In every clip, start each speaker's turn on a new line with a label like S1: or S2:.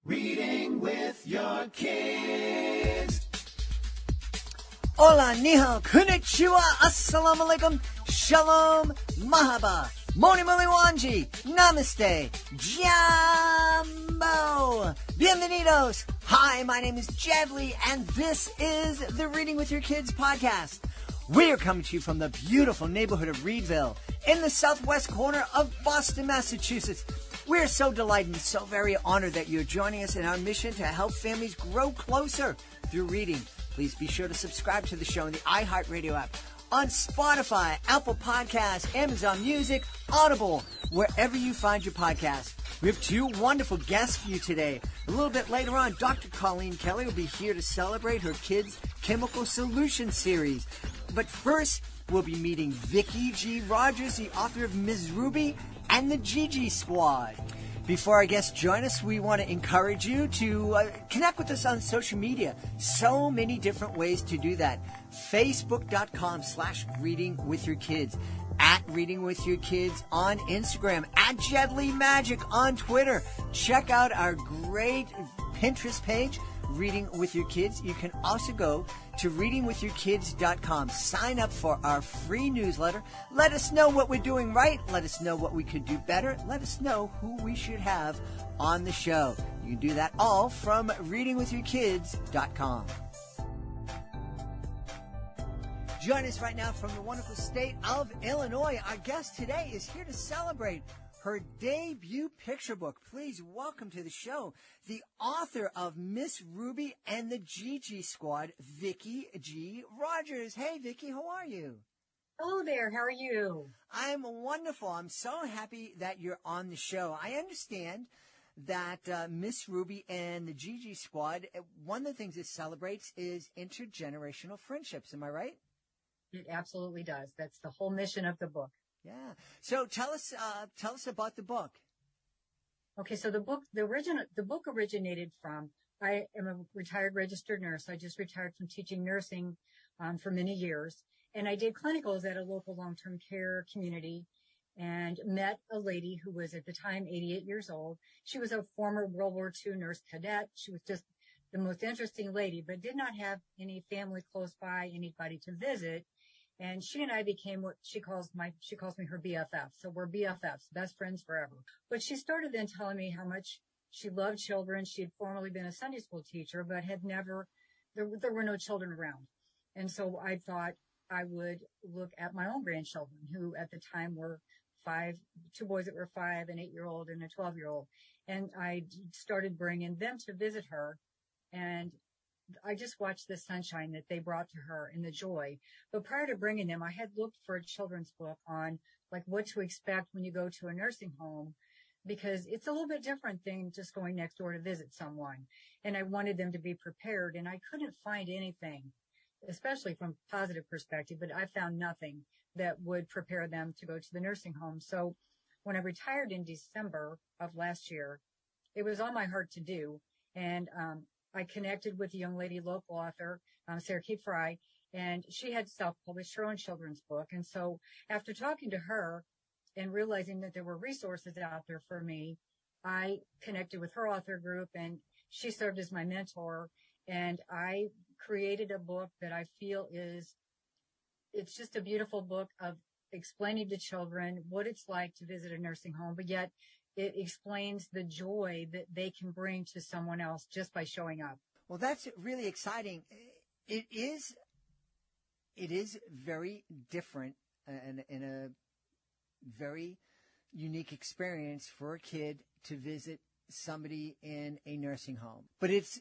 S1: Reading with your kids.
S2: Hola, niha, konnichiwa, assalamu alaikum, shalom, mahaba, moni moli wanji, namaste, jambo, bienvenidos. Hi, my name is Jedley, and this is the Reading with Your Kids podcast. We are coming to you from the beautiful neighborhood of Reedville in the southwest corner of Boston, Massachusetts. We are so delighted and so very honored that you're joining us in our mission to help families grow closer through reading. Please be sure to subscribe to the show in the iHeartRadio app, on Spotify, Apple Podcasts, Amazon Music, Audible, wherever you find your podcast. We have two wonderful guests for you today. A little bit later on, Dr. Colleen Kelley will be here to celebrate her Kids Chemical Solution series. But first, we'll be meeting Vickie G Rodgers, the author of Ms. Ruby and the Gigi Squad. Before our guests join us, we want to encourage you to connect with us on social media. So many different ways to do that. Facebook.com/readingwithyourkids. At Reading With Your Kids on Instagram. At Jedley Magic on Twitter. Check out our great Pinterest page, Reading With Your Kids. You can also go to readingwithyourkids.com. Sign up for our free newsletter. Let us know what we're doing right. Let us know what we could do better. Let us know who we should have on the show. You can do that all from readingwithyourkids.com. Join us right now from the wonderful state of Illinois. Our guest today is here to celebrate her debut picture book. Please welcome to the show the author of Miss Ruby and the Gigi Squad, Vickie G Rodgers. Hey, Vickie, how are you?
S3: Hello there. How are you?
S2: I'm wonderful. I'm so happy that you're on the show. I understand that Miss Ruby and the Gigi Squad, one of the things it celebrates is intergenerational friendships. Am I right?
S3: It absolutely does. That's the whole mission of the book.
S2: Yeah. So tell us about the book.
S3: Okay. So the book originated from, I am a retired registered nurse. I just retired from teaching nursing, for many years. And I did clinicals at a local long-term care community and met a lady who was at the time 88 years old. She was a former World War II nurse cadet. She was just the most interesting lady, but did not have any family close by, anybody to visit. And she and I became what she calls me her BFF. So we're BFFs, best friends forever. But she started then telling me how much she loved children. She had formerly been a Sunday school teacher, but had never, there were no children around. And so I thought I would look at my own grandchildren, who at the time were two boys that were 5, an 8-year-old and a 12-year-old. And I started bringing them to visit her. And I just watched the sunshine that they brought to her and the joy. But prior to bringing them, I had looked for a children's book on like what to expect when you go to a nursing home, because it's a little bit different than just going next door to visit someone. And I wanted them to be prepared, and I couldn't find anything, especially from a positive perspective, but I found nothing that would prepare them to go to the nursing home. So when I retired in December of last year, it was on my heart to do. And, I connected with a young lady, local author, Sarah Kate Fry, and she had self-published her own children's book. And so after talking to her and realizing that there were resources out there for me, I connected with her author group, and she served as my mentor. And I created a book that I feel it's just a beautiful book of explaining to children what it's like to visit a nursing home, but yet it explains the joy that they can bring to someone else just by showing up.
S2: Well, that's really exciting. It is very different and a very unique experience for a kid to visit somebody in a nursing home. But it's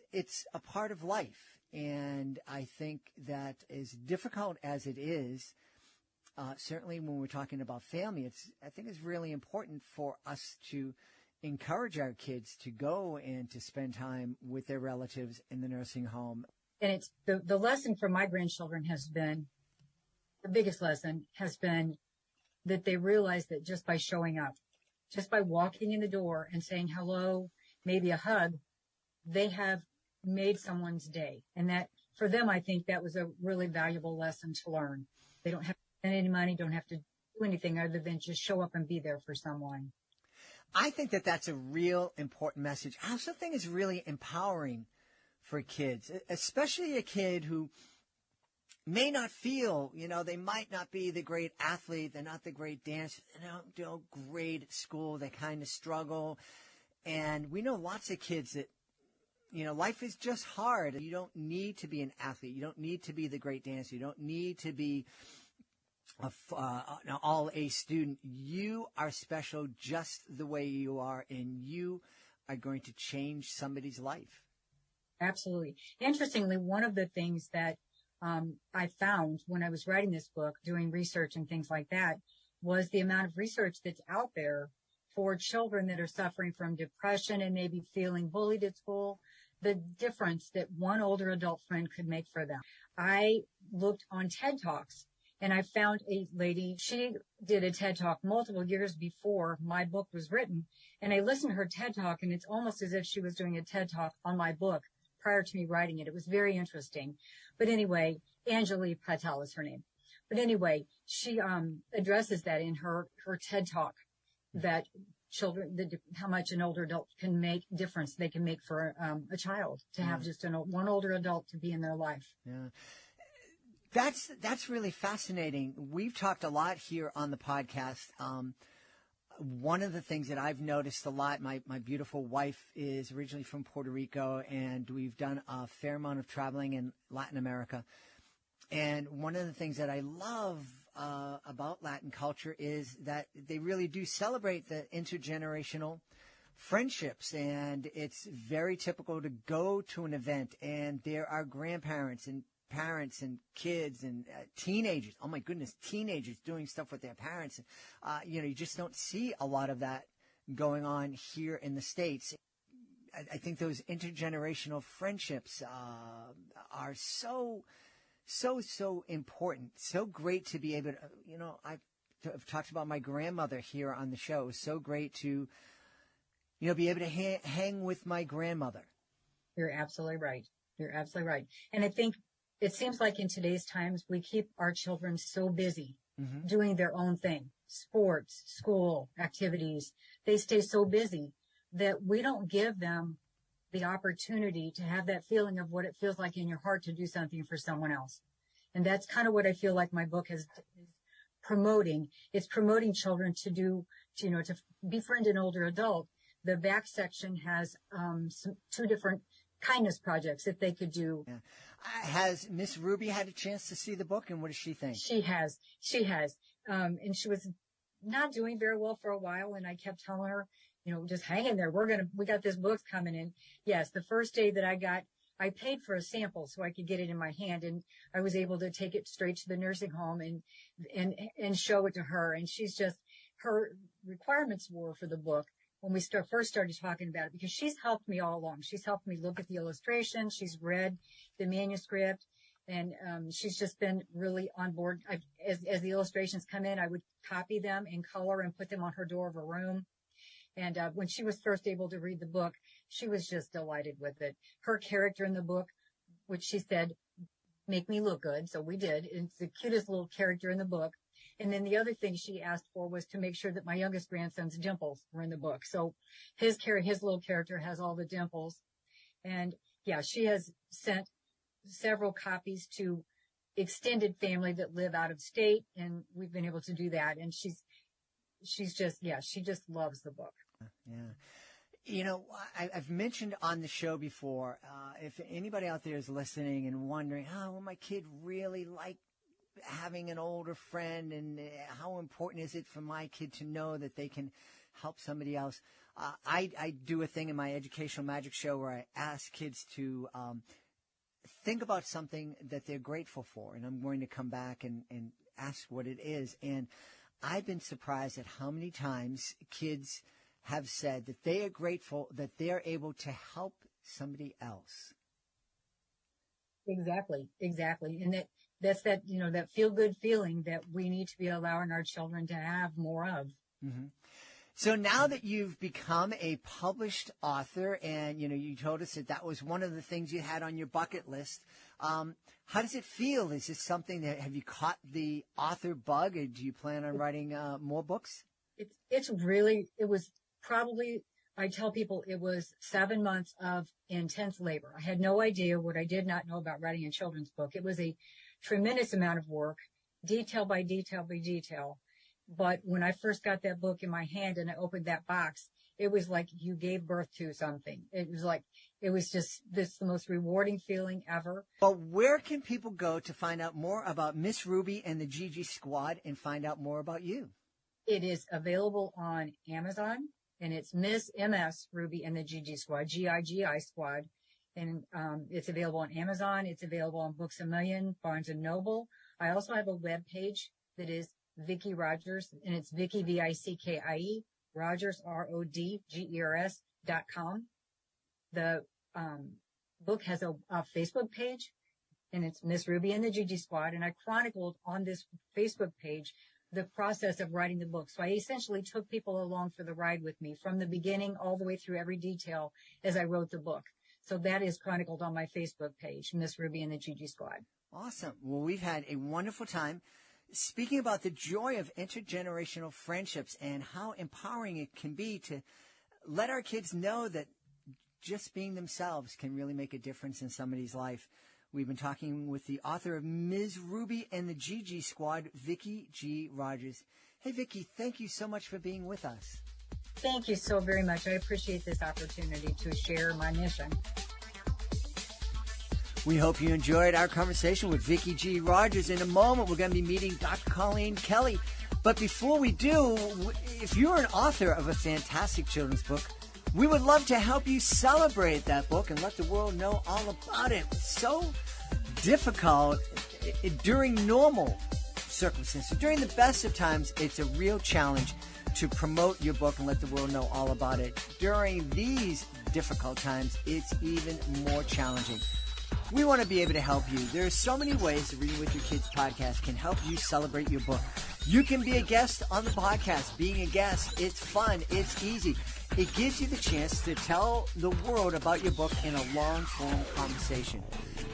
S2: a part of life. And I think that as difficult as it is, certainly when we're talking about family, I think it's really important for us to encourage our kids to go and to spend time with their relatives in the nursing home.
S3: And it's the lesson for my grandchildren the biggest lesson has been that they realize that just by showing up, just by walking in the door and saying hello, maybe a hug, they have made someone's day. And that for them, I think that was a really valuable lesson to learn. They don't have to spend any money, don't have to do anything other than just show up and be there for someone.
S2: I think that that's a real important message. I also think it's really empowering for kids, especially a kid who may not feel, they might not be the great athlete. They're not the great dancer. They don't do great at school. They kind of struggle. And we know lots of kids that, life is just hard. You don't need to be an athlete. You don't need to be the great dancer. You don't need to be an all-A student. You are special just the way you are, and you are going to change somebody's life.
S3: Absolutely. Interestingly, one of the things that I found when I was writing this book, doing research and things like that, was the amount of research that's out there for children that are suffering from depression and maybe feeling bullied at school, the difference that one older adult friend could make for them. I looked on TED Talks, and I found a lady, she did a TED Talk multiple years before my book was written, and I listened to her TED Talk, and it's almost as if she was doing a TED Talk on my book prior to me writing it. It was very interesting. But anyway, Anjali Patel is her name. But anyway, she addresses that in her TED Talk, that children, how much an older adult can make difference they can make for a child, to have just one older adult to be in their life.
S2: Yeah. That's really fascinating. We've talked a lot here on the podcast. One of the things that I've noticed a lot, my beautiful wife is originally from Puerto Rico, and we've done a fair amount of traveling in Latin America. And one of the things that I love about Latin culture is that they really do celebrate the intergenerational friendships. And it's very typical to go to an event, and there are grandparents and parents and kids and teenagers. Oh my goodness, teenagers doing stuff with their parents. You just don't see a lot of that going on here in the States. I think those intergenerational friendships are so important. So great to be able to, I've talked about my grandmother here on the show. It's so great to, be able to hang with my grandmother.
S3: You're absolutely right. You're absolutely right. And I think it seems like in today's times, we keep our children so busy doing their own thing, sports, school, activities. They stay so busy that we don't give them the opportunity to have that feeling of what it feels like in your heart to do something for someone else. And that's kind of what I feel like my book is promoting. It's promoting children to befriend an older adult. The back section has two different kindness projects that they could do.
S2: Yeah. Has Miss Ruby had a chance to see the book, and what does she think?
S3: She has. And she was not doing very well for a while, and I kept telling her, just hang in there. We got this book coming in. Yes, the first day that I paid for a sample so I could get it in my hand, and I was able to take it straight to the nursing home and show it to her. And her requirements were for the book when we first started talking about it, because she's helped me all along. She's helped me look at the illustration. She's read the manuscript, and she's just been really on board. As the illustrations come in, I would copy them in color and put them on her door of her room. And when she was first able to read the book, she was just delighted with it. Her character in the book, which she said, make me look good. So we did. It's the cutest little character in the book. And then the other thing she asked for was to make sure that my youngest grandson's dimples were in the book. So his little character has all the dimples. And yeah, she has sent several copies to extended family that live out of state, and we've been able to do that. And she just loves the book.
S2: Yeah. I've mentioned on the show before, if anybody out there is listening and wondering, will my kid really like having an older friend, and how important is it for my kid to know that they can help somebody else? I do a thing in my educational magic show where I ask kids to think about something that they're grateful for, and I'm going to come back and ask what it is. And I've been surprised at how many times kids have said that they are grateful that they're able to help somebody else.
S3: Exactly. And that's that feel-good feeling that we need to be allowing our children to have more of.
S2: Mm-hmm. So now that you've become a published author, and, you told us that was one of the things you had on your bucket list, how does it feel? Is this something have you caught the author bug, or do you plan on writing more books?
S3: It was probably, I tell people it was 7 months of intense labor. I had no idea what I did not know about writing a children's book. It was a tremendous amount of work, detail by detail by detail. But when I first got that book in my hand and I opened that box, it was like you gave birth to something. It was just the most rewarding feeling ever.
S2: Well, where can people go to find out more about Miss Ruby and the Gigi Squad and find out more about you?
S3: It is available on Amazon, and it's Miss MS Ruby and the Gigi Squad, Gigi Squad. And it's available on Amazon. It's available on Books A Million, Barnes & Noble. I also have a web page that is Vickie Rodgers, and it's Vickie, Vickie, Rodgers, RODGERS.com. The book has a Facebook page, and it's Miss Ruby and the Gigi Squad. And I chronicled on this Facebook page the process of writing the book. So I essentially took people along for the ride with me from the beginning all the way through every detail as I wrote the book. So that is chronicled on my Facebook page, Miss Ruby and the Gigi Squad.
S2: Awesome. Well, we've had a wonderful time speaking about the joy of intergenerational friendships and how empowering it can be to let our kids know that just being themselves can really make a difference in somebody's life. We've been talking with the author of Ms. Ruby and the Gigi Squad, Vickie G Rodgers. Hey, Vickie, thank you so much for being with us.
S3: Thank you so very much. I appreciate this opportunity to share my mission.
S2: We hope you enjoyed our conversation with Vickie G Rodgers. In a moment, we're going to be meeting Dr. Colleen Kelley. But before we do, if you're an author of a fantastic children's book, we would love to help you celebrate that book and let the world know all about it. It's so difficult during normal circumstances. During the best of times, it's a real challenge to promote your book and let the world know all about it. During these difficult times, it's even more challenging. We want to be able to help you. There are so many ways the Reading with Your Kids podcast can help you celebrate your book. You can be a guest on the podcast. Being a guest, it's fun. It's easy. It gives you the chance to tell the world about your book in a long-form conversation.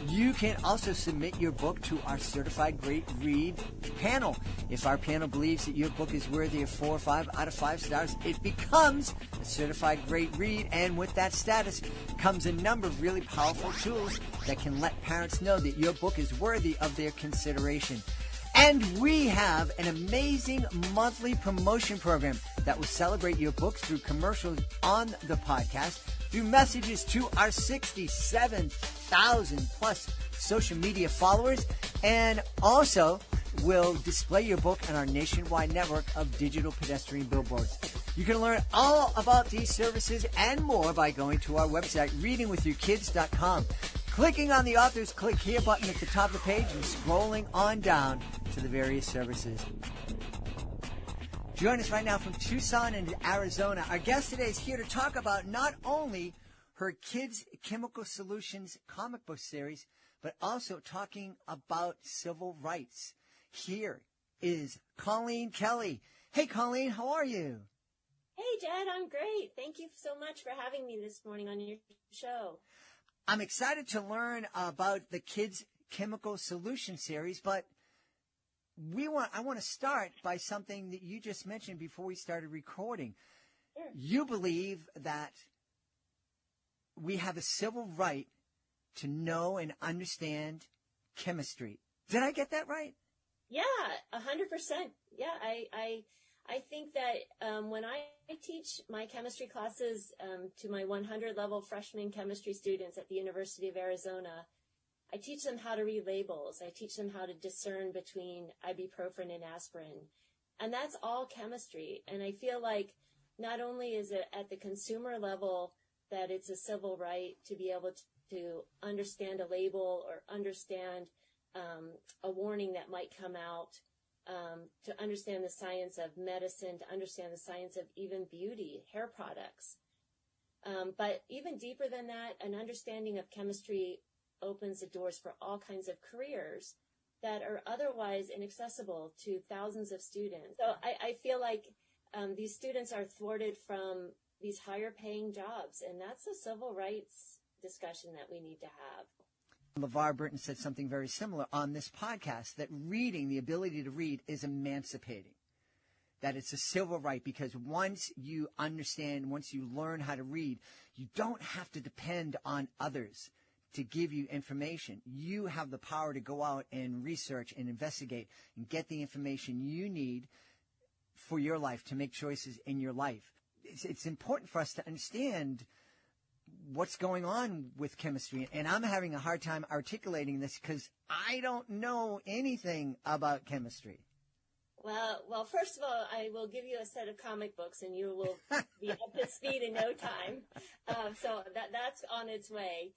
S2: You can also submit your book to our Certified Great Read panel. If our panel believes that your book is worthy of 4 or 5 out of 5 stars, it becomes a Certified Great Read, and with that status comes a number of really powerful tools that can let parents know that your book is worthy of their consideration. And we have an amazing monthly promotion program that will celebrate your book through commercials on the podcast, through messages to our 67,000 plus social media followers, and also will display your book on our nationwide network of digital pedestrian billboards. You can learn all about these services and more by going to our website, readingwithyourkids.com. Clicking on the author's Click Here button at the top of the page and scrolling on down to the various services. Join us right now from Tucson and Arizona. Our guest today is here to talk about not only her Kids Chemical Solutions comic book series, but also talking about civil rights. Here is Colleen Kelley. Hey, Colleen, how are you?
S4: Hey, Jed, I'm great. Thank you so much for having me this morning on your show.
S2: I'm excited to learn about the Kids Chemical Solution series, but I want to start by something that you just mentioned before we started recording.
S4: Sure.
S2: You believe that we have a civil right to know and understand chemistry. Did I get that right?
S4: Yeah, 100%. Yeah, I think that when I teach my chemistry classes to my 100 level freshman chemistry students at the University of Arizona, I teach them how to read labels. I teach them how to discern between ibuprofen and aspirin. And that's all chemistry. And I feel like not only is it at the consumer level that it's a civil right to be able to understand a label or understand a warning that might come out, to understand the science of medicine, to understand the science of even beauty, hair products. But even deeper than that, an understanding of chemistry opens the doors for all kinds of careers that are otherwise inaccessible to thousands of students. So I feel like these students are thwarted from these higher paying jobs, and that's a civil rights discussion that we need to have.
S2: LeVar Burton said something very similar on this podcast, that reading, the ability to read, is emancipating. that it's a civil right, because once you understand, once you learn how to read, you don't have to depend on others to give you information. You have the power to go out and research and investigate and get the information you need for your life, to make choices in your life. It's important for us to understand what's going on with chemistry. And I'm having a hard time articulating this because I don't know anything about chemistry.
S4: Well, first of all, I will give you a set of comic books, and you will be up to speed in no time. So that's on its way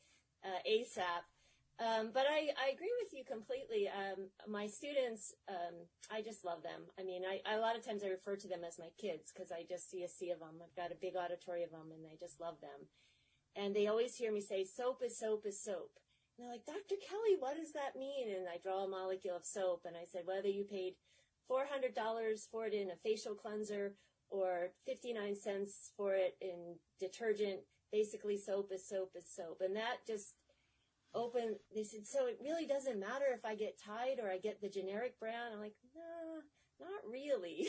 S4: ASAP. But I agree with you completely. My students, I just love them. I mean, a lot of times I refer to them as my kids because I just see a sea of them. I've got a big auditory of them, and I just love them. And they always hear me say, soap is soap is soap. And they're like, Dr. Kelley, what does that mean? And I draw a molecule of soap, and I said, whether you paid $400 for it in a facial cleanser or 59 cents for it in detergent, basically soap is soap is soap. And that just opened, they said, so it really doesn't matter if I get Tide or I get the generic brand? I'm like, no, not really.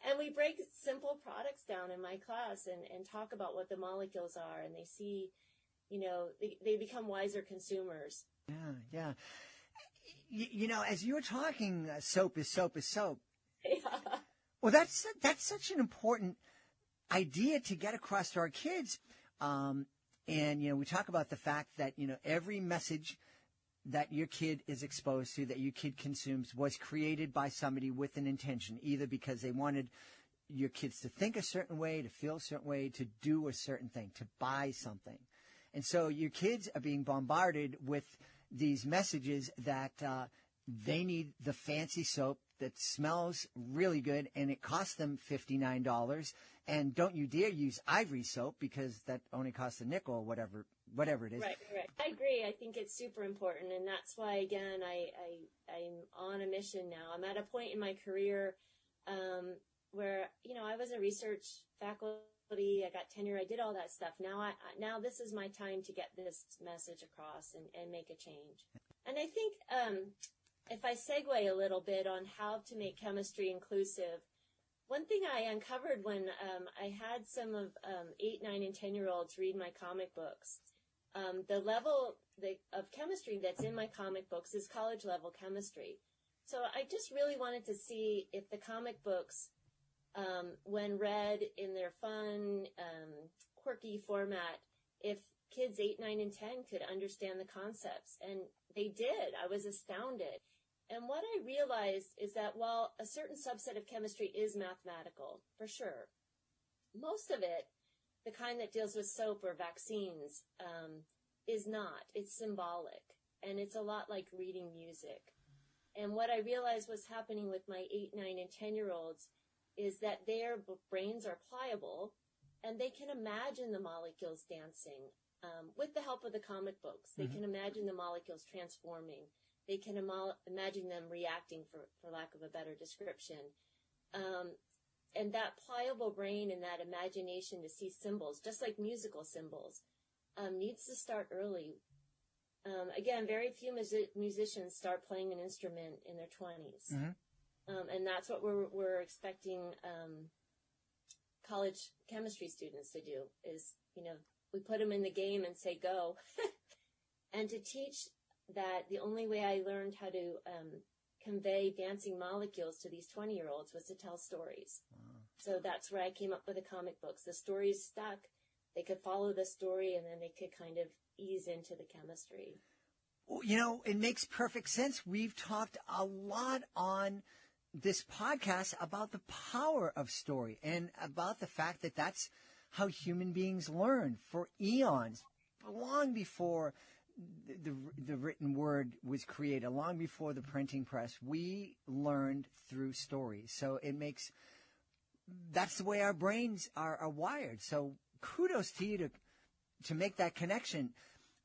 S4: And we break simple products down in my class and talk about what the molecules are, and they see, they become wiser consumers.
S2: Yeah. You know, as you were talking, soap is soap is soap.
S4: Yeah.
S2: Well, that's such an important idea to get across to our kids. And, we talk about the fact that, every message that your kid is exposed to, that your kid consumes, was created by somebody with an intention, either because they wanted your kids to think a certain way, to feel a certain way, to do a certain thing, to buy something. And so your kids are being bombarded with these messages that they need the fancy soap that smells really good, and it costs them $59. And don't you dare use Ivory soap because that only costs a nickel, whatever it is.
S4: Right. I agree. I think it's super important, and that's why, again, I'm on a mission now. I'm at a point in my career where I was a research faculty. I got tenure. I did all that stuff. Now this is my time to get this message across and make a change. And I think if I segue a little bit on how to make chemistry inclusive, one thing I uncovered when I had some of 8, 9, and 10-year-olds read my comic books, the level of chemistry that's in my comic books is college-level chemistry. So I just really wanted to see if the comic books, when read in their fun, quirky format, if kids 8, 9, and 10 could understand the concepts. And they did. I was astounded. And what I realized is that while a certain subset of chemistry is mathematical, for sure, most of it, the kind that deals with soap or vaccines, is not. It's symbolic. And it's a lot like reading music. And what I realized was happening with my 8, 9, and 10-year-olds is that their brains are pliable, and they can imagine the molecules dancing with the help of the comic books. They can imagine the molecules transforming. They can imagine them reacting, for lack of a better description. And that pliable brain and that imagination to see symbols, just like musical symbols, needs to start early. Again, very few musicians start playing an instrument in their 20s. And that's what we're expecting college chemistry students to do is, we put them in the game and say, go. And to teach that the only way I learned how to convey dancing molecules to these 20-year-olds was to tell stories. Wow. So that's where I came up with the comic books. The stories stuck. They could follow the story, and then they could kind of ease into the chemistry.
S2: Well, it makes perfect sense. We've talked a lot on this podcast about the power of story and about the fact that that's how human beings learn for eons, long before the written word was created, long before the printing press. We learned through stories. So that's the way our brains are wired. So kudos to you to make that connection.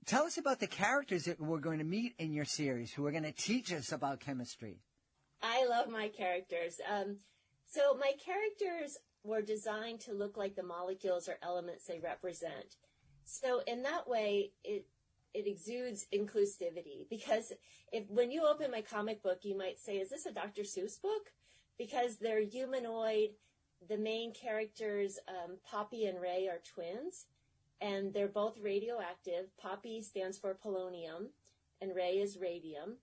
S2: Tell us about the characters that we're going to meet in your series who are going to teach us about chemistry.
S4: I love my characters. So my characters were designed to look like the molecules or elements they represent. So in that way, it exudes inclusivity, because when you open my comic book, you might say, is this a Dr. Seuss book? because they're humanoid. The main characters, Poppy and Ray, are twins, and they're both radioactive. Poppy stands for polonium, and Ray is radium.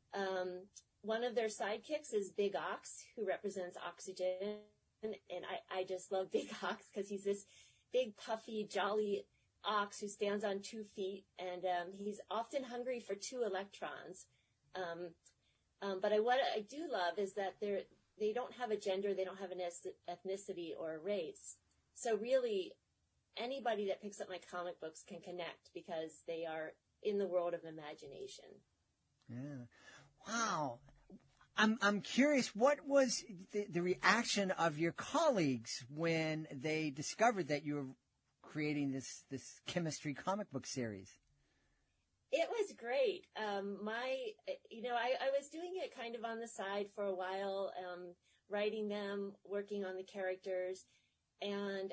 S4: One of their sidekicks is Big Ox, who represents oxygen, and I just love Big Ox because he's this big, puffy, jolly ox who stands on 2 feet, and he's often hungry for 2 electrons. But what I do love is that they don't have a gender, they don't have an ethnicity or a race. So really, anybody that picks up my comic books can connect because they are in the world of imagination.
S2: Yeah. Wow. I'm curious, what was the reaction of your colleagues when they discovered that you were creating this chemistry comic book series?
S4: It was great. I was doing it kind of on the side for a while, writing them, working on the characters, and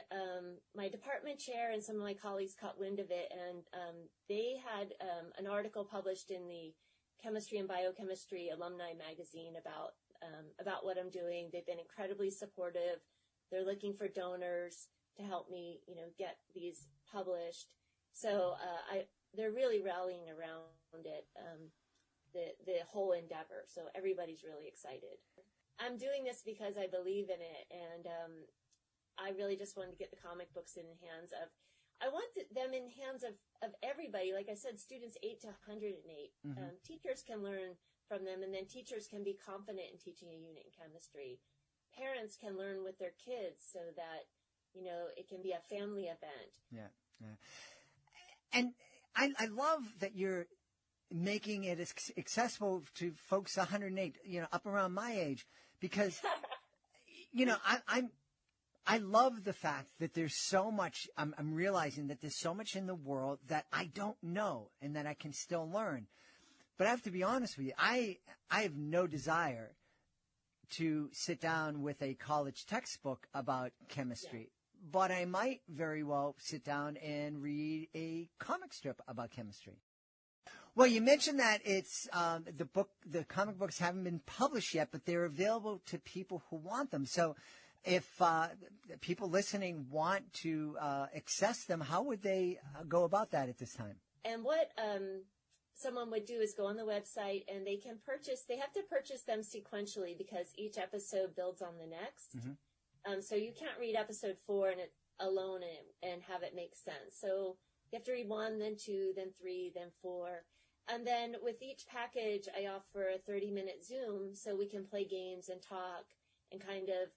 S4: my department chair and some of my colleagues caught wind of it, and they had an article published in the Chemistry and Biochemistry Alumni magazine about what I'm doing. They've been incredibly supportive. They're looking for donors to help me, get these published. So they're really rallying around it, the whole endeavor. So everybody's really excited. I'm doing this because I believe in it, and I really just wanted to get the comic books in the hands of. I want them in hands of everybody. Like I said, students 8 to 108. Mm-hmm. Teachers can learn from them, and then teachers can be confident in teaching a unit in chemistry. Parents can learn with their kids so that, it can be a family event. Yeah.
S2: And I love that you're making it accessible to folks 108, up around my age, because, I love the fact that there's so much, I'm realizing that there's so much in the world that I don't know and that I can still learn. But I have to be honest with you, I have no desire to sit down with a college textbook about chemistry. Yeah. But I might very well sit down and read a comic strip about chemistry. Well, you mentioned that it's the comic books haven't been published yet, but they're available to people who want them. So if people listening want to access them, how would they go about that at this time?
S4: And what someone would do is go on the website, and they have to purchase them sequentially because each episode builds on the next. Mm-hmm. So you can't read episode 4 alone and have it make sense. So you have to read 1, then 2, then 3, then 4. And then with each package, I offer a 30-minute Zoom so we can play games and talk and kind of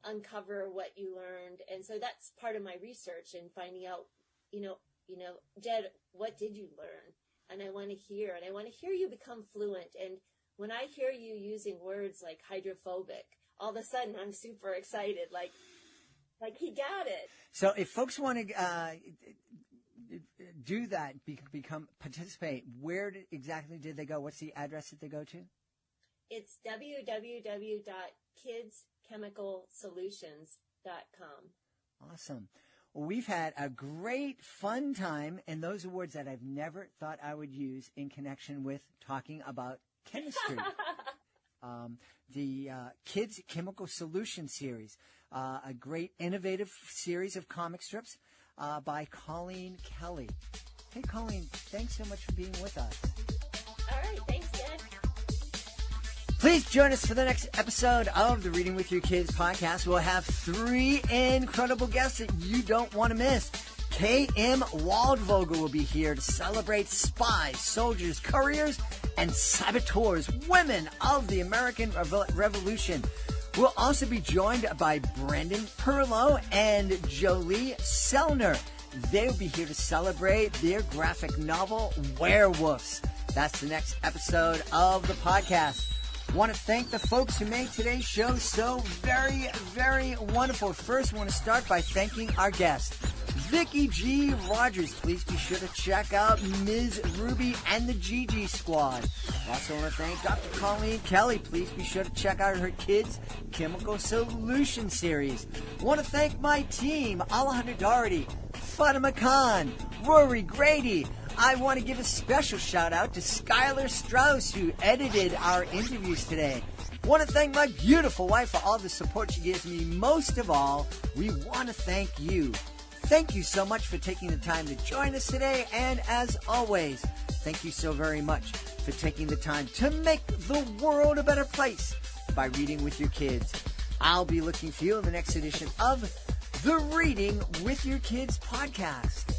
S4: uncover what you learned. And so that's part of my research and finding out, Jed, what did you learn? And I want to hear you become fluent. And when I hear you using words like hydrophobic, all of a sudden I'm super excited. Like he got it.
S2: So if folks want to do that, participate, where exactly did they go? What's the address that they go to?
S4: It's www.kidschemicalsolutions.com.
S2: Awesome. Well, we've had a great, fun time, and those are words that I've never thought I would use in connection with talking about chemistry. The Kids Chemical Solutions series, a great, innovative series of comic strips by Colleen Kelley. Hey, Colleen, thanks so much for being with us.
S4: All right, thanks, Jen.
S2: Please join us for the next episode of the Reading with Your Kids podcast. We'll have 3 incredible guests that you don't want to miss. K.M. Waldvogel will be here to celebrate spies, soldiers, couriers, and saboteurs, women of the American Revolution. We'll also be joined by Brendan Perlow and Jolie Selner. They'll be here to celebrate their graphic novel, Werewolves. That's the next episode of the podcast. Want to thank the folks who made today's show so very, very wonderful. First, I want to start by thanking our guest, Vickie G Rodgers. Please be sure to check out Ms. Ruby and the Gigi Squad. Also want to thank Dr. Colleen Kelley. Please be sure to check out her Kids Chemical Solution series. Want to thank my team, Alejandra Doherty, Fatima Khan, Rory Grady, I want to give a special shout out to Skylar Strauss, who edited our interviews today. Want to thank my beautiful wife for all the support she gives me. Most of all, we want to thank you. Thank you so much for taking the time to join us today. And as always, thank you so very much for taking the time to make the world a better place by reading with your kids. I'll be looking for you in the next edition of the Reading with Your Kids podcast.